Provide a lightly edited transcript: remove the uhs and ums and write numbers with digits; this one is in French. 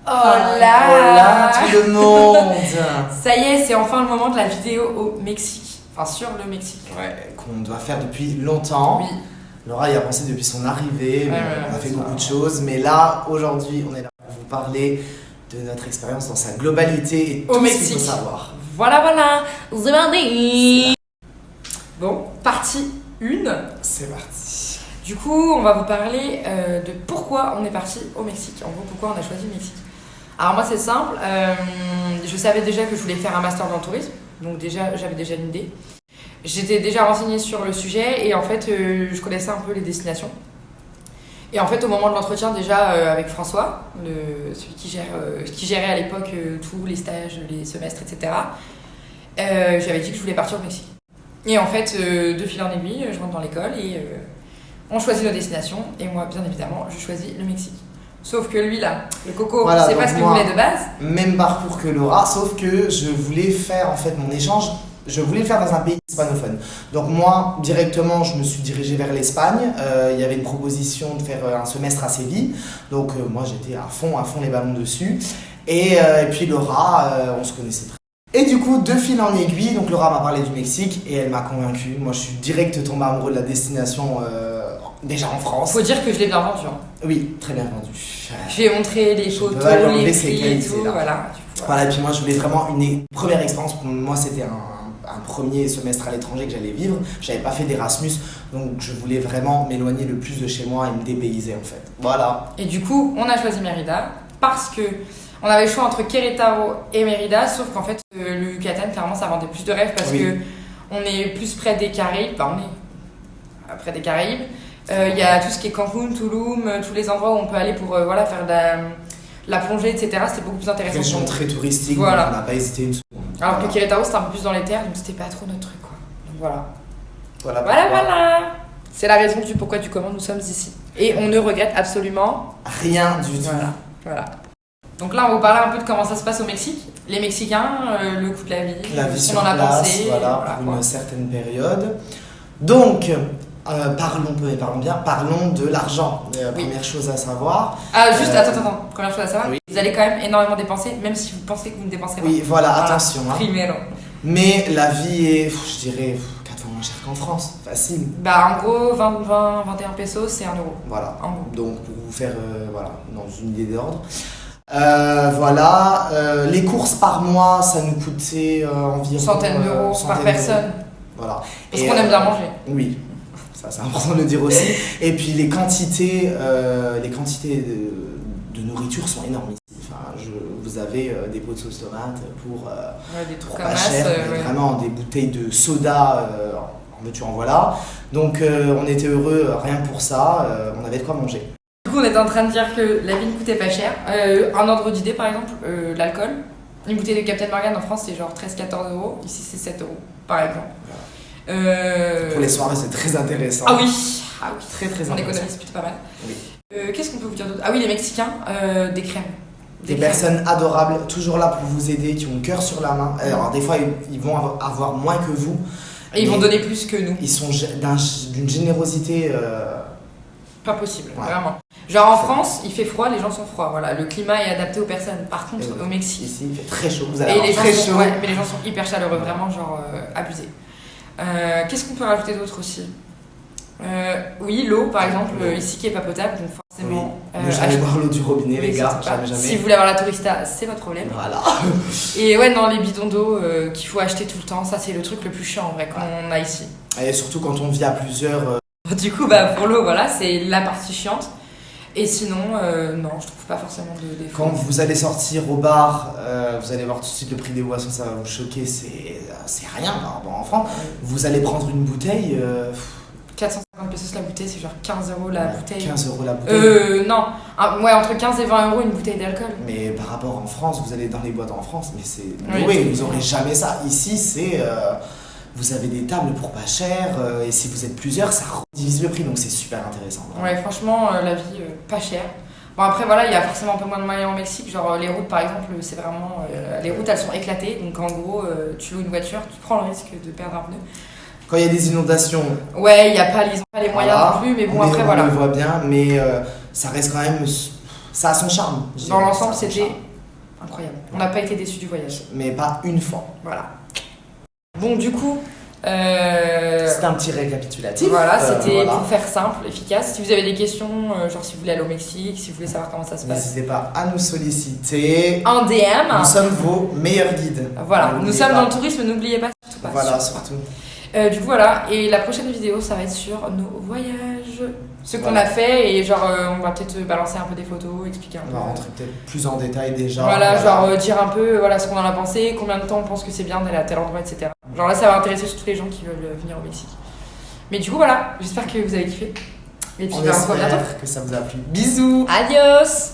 Hola tout le monde. Ça y est, c'est enfin le moment de la vidéo au Mexique. Enfin, sur le Mexique. Ouais, qu'on doit faire depuis longtemps. Oui. Laura y a pensé depuis son arrivée, Ouais, on a fait beaucoup de choses, mais là, aujourd'hui, on est là pour vous parler de notre expérience dans sa globalité et Au tout Mexique. ce qu'il faut savoir. Voilà. C'est parti. Bon, partie 1. C'est parti. Du coup, on va vous parler de pourquoi on est parti au Mexique. En gros, pourquoi on a choisi le Mexique. Alors moi, c'est simple. Je savais déjà que je voulais faire un master dans le tourisme. Donc déjà, j'avais déjà une idée. J'étais déjà renseignée sur le sujet et en fait, je connaissais un peu les destinations. Et en fait, au moment de l'entretien, déjà avec François, celui qui gérait à l'époque tous les stages, les semestres, etc., j'avais dit que je voulais partir au Mexique. Et en fait, de fil en aiguille, je rentre dans l'école et on choisit nos destinations. Et moi, bien évidemment, je choisis le Mexique. Sauf que lui, là, le coco, Voilà, c'est pas ce qu'il voulait de base. Même parcours que Laura, sauf que je voulais faire en fait mon échange, je voulais le faire dans un pays hispanophone. Donc moi, directement, je me suis dirigé vers l'Espagne. Il y avait une proposition de faire un semestre à Séville. Donc moi, j'étais à fond les ballons dessus. Et puis Laura, on se connaissait très. Et du coup, de fil en aiguille, donc Laura m'a parlé du Mexique et elle m'a convaincu. Moi, je suis direct tombé amoureux de la destination déjà en France. Faut dire que je l'ai bien vendu. Hein. Oui, très bien vendu. Je lui ai montré les photos, les prix et tout, voilà. Voilà, et puis moi, je voulais vraiment une première expérience. Pour moi, c'était un premier semestre à l'étranger que j'allais vivre. J'avais pas fait d'Erasmus, donc je voulais vraiment m'éloigner le plus de chez moi et me dépayser en fait. Voilà. Et du coup, on a choisi Mérida parce que on avait le choix entre Querétaro et Mérida, sauf qu'en fait, le Yucatan, clairement, ça vendait plus de rêves parce que on est plus près des Caraïbes. Enfin, on est près des Caraïbes. Il y a tout ce qui est Cancun, Tulum, tous les endroits où on peut aller pour faire de la plongée, etc. C'était beaucoup plus intéressant. Région très touristique, voilà. On n'a pas hésité une seconde. Alors que Querétaro, c'était un peu plus dans les terres, donc c'était pas trop notre truc, quoi. Donc voilà. Voilà. C'est la raison du pourquoi du comment nous sommes ici. Et on ne regrette absolument rien du tout. Voilà. Donc là, on va vous parler un peu de comment ça se passe au Mexique. Les Mexicains, le coût de la vie, sur on en a place, pensé. Voilà, pour une certaine période. Donc, parlons de l'argent. Première chose à savoir. Ah, juste, attends. Première chose à savoir, oui. vous allez quand même énormément dépenser, même si vous pensez que vous ne dépenserez pas. Oui, voilà, attention. Hein. Primero. Mais la vie est, je dirais, 4 fois moins chère qu'en France. Facile. Bah, en gros, 21 pesos, c'est 1 euro. Voilà. En gros. Donc, pour vous faire, dans une idée d'ordre. Les courses par mois, ça nous coûtait environ centaines d'euros par personne. Voilà. Parce qu'on aime bien manger. Oui, ça c'est important de le dire aussi. Et puis les quantités de nourriture sont énormes ici. Enfin, vous avez des pots de sauce tomate pour des trucs pas comme cher, mais vraiment des bouteilles de soda en veux-tu en voilà. Donc on était heureux rien que pour ça, on avait de quoi manger. Du coup, on était en train de dire que la vie ne coûtait pas cher. Un ordre d'idée, par exemple, l'alcool. Une bouteille de Captain Morgan en France, c'est genre 13-14 euros. Ici, c'est 7 euros, par exemple. Pour les soirées, c'est très intéressant. Ah oui. Très On intéressant. économise plutôt pas mal. Oui. Qu'est-ce qu'on peut vous dire d'autre? Ah oui, les Mexicains, des crèmes. Des personnes adorables, toujours là pour vous aider, qui ont le cœur sur la main. Alors des fois, ils vont avoir moins que vous. Et ils vont donner plus que nous. Ils sont d'une générosité... Pas possible, ouais. Vraiment. Genre en France, il fait froid, les gens sont froids. Voilà, le climat est adapté aux personnes. Par contre, au Mexique... Ici, il fait très chaud. Vous allez et avoir très chaud. Mais les gens sont hyper chaleureux, vraiment, genre abusés. Qu'est-ce qu'on peut rajouter d'autre aussi? Oui, l'eau par exemple, ici qui est pas potable, donc forcément. Ne jamais boire l'eau du robinet, les gars, jamais. Si vous voulez avoir la tourista, c'est votre problème. Voilà. Et ouais, non, les bidons d'eau qu'il faut acheter tout le temps, ça c'est le truc le plus chiant en vrai qu'on a ici. Et surtout quand on vit à plusieurs. Du coup, pour l'eau, voilà, c'est la partie chiante. Et sinon, non, je trouve pas forcément de défaut. Quand vous allez sortir au bar, vous allez voir tout de suite le prix des boissons, ça va vous choquer, c'est rien par rapport en France. Vous allez prendre une bouteille. 450 pesos la bouteille, c'est genre 15 euros la bouteille. 15 euros la bouteille. Non, entre 15 et 20 euros une bouteille d'alcool. Mais par rapport en France, vous allez dans les boîtes en France, mais c'est. Oui, vous aurez jamais ça. Ici, c'est. Vous avez des tables pour pas cher, et si vous êtes plusieurs, ça divise le prix, donc c'est super intéressant. Vraiment. Ouais, franchement, la vie, pas chère. Bon, après, voilà, il y a forcément un peu moins de moyens au Mexique. Genre, les routes, par exemple, c'est vraiment. Les routes, elles sont éclatées. Donc, en gros, tu loues une voiture, tu prends le risque de perdre un pneu. Quand il y a des inondations. Ouais, ils n'ont pas les moyens non plus, mais bon, après, voilà. On le voit bien, mais ça reste quand même. Ça a son charme. je Dans dirais, l'ensemble, ça a son c'était charme. incroyable. On n'a pas été déçus du voyage. Mais pas une fois. Voilà. Bon, du coup, C'était un petit récapitulatif. voilà, c'était voilà. pour faire simple, efficace. Si vous avez des questions, genre si vous voulez aller au Mexique, si vous voulez savoir comment ça se passe, N'hésitez pas à nous solliciter. en DM. Nous sommes vos meilleurs guides. Voilà, nous N'oubliez sommes pas. dans le tourisme, n'oubliez pas, surtout pas. Voilà, surtout. Du coup, voilà, et la prochaine vidéo, ça va être sur nos voyages. Ce qu'on Voilà. a fait, et genre, on va peut-être balancer un peu des photos, expliquer un On peu. va rentrer peut-être plus en détail déjà. Voilà, genre dire un peu voilà, ce qu'on en a pensé, combien de temps on pense que c'est bien d'aller à tel endroit, etc. Genre là, ça va intéresser surtout les gens qui veulent venir au Mexique. Mais du coup, voilà, j'espère que vous avez kiffé. Et puis, On on se voit bientôt. espère que ça vous a plu. Bisous. Adios!